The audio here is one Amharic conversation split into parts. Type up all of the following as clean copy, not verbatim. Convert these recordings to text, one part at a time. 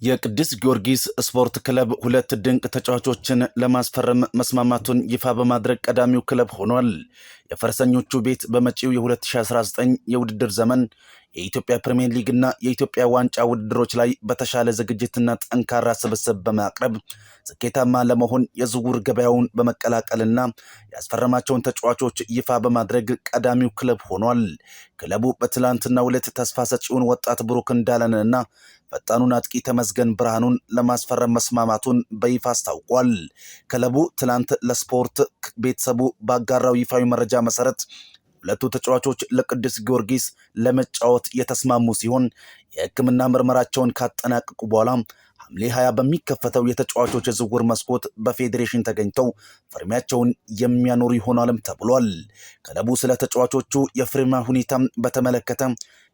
የቅዱስ ጊዮርጊስ ስፖርት ክለብ ሁለት ድንቅ ተጫዋቾችን ለማስፈረም መስማማቱን ይፋ በማድረግ ቀዳሚው ክለብ ሆኗል። የፈረሰኞቹ ቤት በመጪው የ2019 የውድድር ዘመን የኢትዮጵያ ፕሪሚየር ሊግ እና የኢትዮጵያ ዋንጫ ውድድሮች ላይ በተሻለ ዝግጅትና ጠንካራ ስብስብ በማቅረብ ስኬታማ ለመሆን የዝውውር ገበያውን በመቀላቀልና ያስፈረማቸውን ተጫዋቾች ይፋ በማድረግ ቀዳሚው ክለብ ሆኗል። ክለቡ በትላንትናው ዕለት ተስፋ ሰጪውን ወጣት ብሩክ እንዳለንና ፈጣኑን አጥቂ ተመስገን ብርሃኑን ለማስፈረም መስማማቱን በይፋ አስታውቋል። ክለቡ ትላንት ለስፖርት ቤተሰቡ ባጋራው ይፋዊ መረጃ መሰረት ሁለቱ ተጫዋቾች ለቅዱስ ጊዮርጊስ ለመጫወት የተስማሙ ሲሆን የሕክምና ምርመራቸውን ካጠናቀቁ በኋላ ሐምሌ 20 በሚከፈተው የተጫዋቾች የዝውውር መስኮት በፌዴሬሽን ተገኝተው ፍርሚያቸውን የሚያኖሩ ይሆናልም ተብሏል። ክለቡ ስለ ተጫዋቾቹ የፍርሚያ ሁኔታ በተመለከተ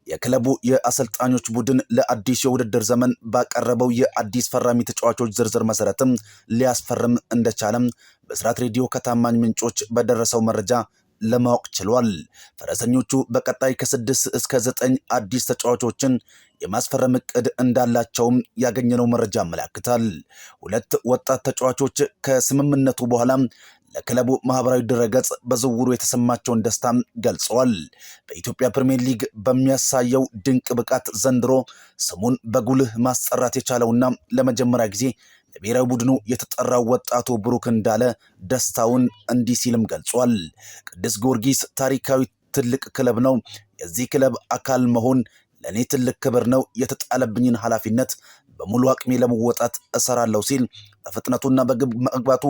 የክለቡ የአሰልጣኞች ቡድን ለአዲስ የውድድር ዘመን ባቀረበው የአዲስ ፈራሚ ተጫዋቾች ዝርዝር መሰረትም ሊያስፈርም እንደቻለም በስራት ሬዲዮ ከታማኝ ምንጮች በደረሰው መረጃ ለማወቅ ችሏል። ፈረሰኞቹ በቀጣይ ከ6 እስከ 9 አዲስ ተጫዋቾችን የማስፈረም እቅድ እንዳላቸውም ያገኘነው መረጃ ያመለክታል። ሁለት ወጣት ተጫዋቾች ከስምምነቱ በኋላ ለክለቡ ማህበራዊ ድረገጽ በዝውውሩ የተሰማቸውን ደስታ ገልጸዋል። በኢትዮጵያ ፕሪሚየር ሊግ በሚያሳየው ድንቅ ብቃት ዘንድሮ ስሙን በጉልህ ማስጠራት የቻለውና ለመጀመሪያ ጊዜ ለብሔራዊ ቡድኑ የተጠራው ወጣቱ ብሩክ እንዳለ ደስታውን እንዲህ ሲልም ገልጿል። ቅዱስ ጊዮርጊስ ታሪካዊ ትልቅ ክለብ ነው። የዚህ ክለብ አካል መሆን ለኔ ትልቅ ክብር ነው። የተጣለብኝን ኃላፊነት በሙሉ አቅሜ ለመወጣት እሰራለሁ ሲል በፍጥነቱና በግብ መግባቱ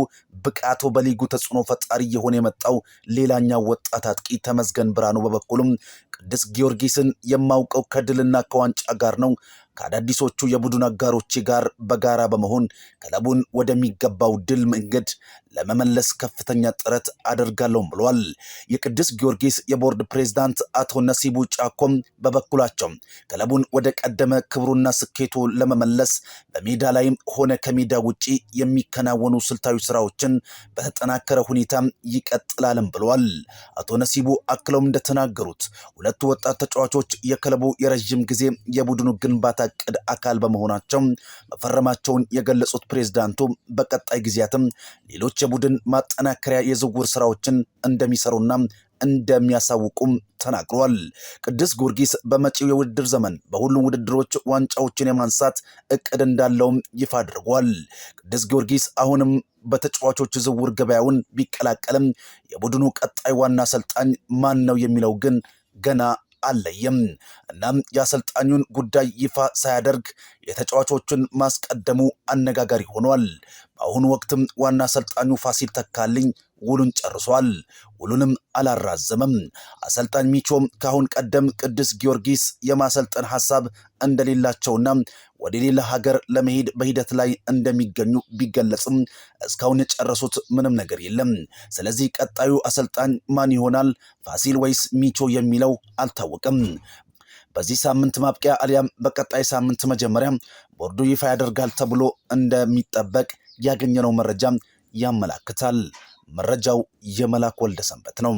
ብቃቱ በሊጉ ተጽዕኖ ፈጣሪ የሆነ የመጣው ሌላኛው ወጣት አጥቂ ተመስገን ብርሃኑ በበኩሉም ቅዱስ ጊዮርጊስን የማውቀው ከድልና ከዋንጫ ጋር ነው። ከአዳዲሶቹ የቡድን አጋሮች ጋር በጋራ በመሆን ክለቡን ወደሚገባው ድል መንገድ ለመመለስ ከፍተኛ ጥረት አደርጋለሁ ብሏል። የቅዱስ ጊዮርጊስ የቦርድ ፕሬዝዳንት አቶ ነሲቡ ጫኮም በበኩላቸው ክለቡን ወደ ቀደመ ክብሩና ስኬቱ ለመመለስ በሜዳ ላይም ሆነ ከሜዳ ውጪ የሚከናወኑ ስልታዊ ስራዎችን በተጠናከረ ሁኔታ ይቀጥላልም ብሏል። አቶ ነሲቡ አክለውም እንደተናገሩት ሁለቱ ወጣት ተጫዋቾች የክለቡ የረጅም ጊዜ የቡድኑ ግንባታ እቅድ አካል በመሆናቸው መፈረማቸውን የገለጹት ፕሬዝዳንቱ በቀጣይ ጊዜያትም ሌሎች የቡድን ማጠናከሪያ የዝውውር ስራዎችን እንደሚሰሩና እንደሚያሳውቁም ተናግሯል። ቅዱስ ጊዮርጊስ በመጪው የውድድር ዘመን በሁሉም ውድድሮች ዋንጫዎችን የማንሳት እቅድ እንዳለውም ይፋ አድርጓል። ቅዱስ ጊዮርጊስ አሁንም በተጫዋቾች ዝውውር ገበያውን ቢቀላቀልም የቡድኑ ቀጣይ ዋና አሰልጣኝ ማን ነው የሚለው ግን ገና አለየም። እናም የአሰልጣኙን ጉዳይ ይፋ ሳያደርግ የተጫዋቾችን ማስቀደሙ አነጋጋሪ ሆኗል። በአሁኑ ወቅትም ዋና አሰልጣኙ ፋሲል ተካልኝ ውሉን ጨርሷል። ውሉንም አላራዘመም። አሰልጣኝ ሚቾም ካሁን ቀደም ቅዱስ ጊዮርጊስ የማሰልጠን ሐሳብ እንደሌላቸውና ወደ ሌላ ሀገር ለመሄድ በሂደት ላይ እንደሚገኙ ቢገለጽም እስካሁን የጨረሱት ምንም ነገር የለም። ስለዚህ ቀጣዩ አሰልጣኝ ማን ይሆናል? ፋሲል ወይስ ሚቾ የሚለው አልታወቀም። በዚህ ሳምንት ማብቂያ አሊያም በቀጣይ ሳምንት መጀመሪያ ቦርዱ ይፋ ያደርጋል ተብሎ እንደሚጠበቅ ያገኘነው መረጃ ያመላክታል። መረጃው የመላክ ወልደ ሰንበት ነው።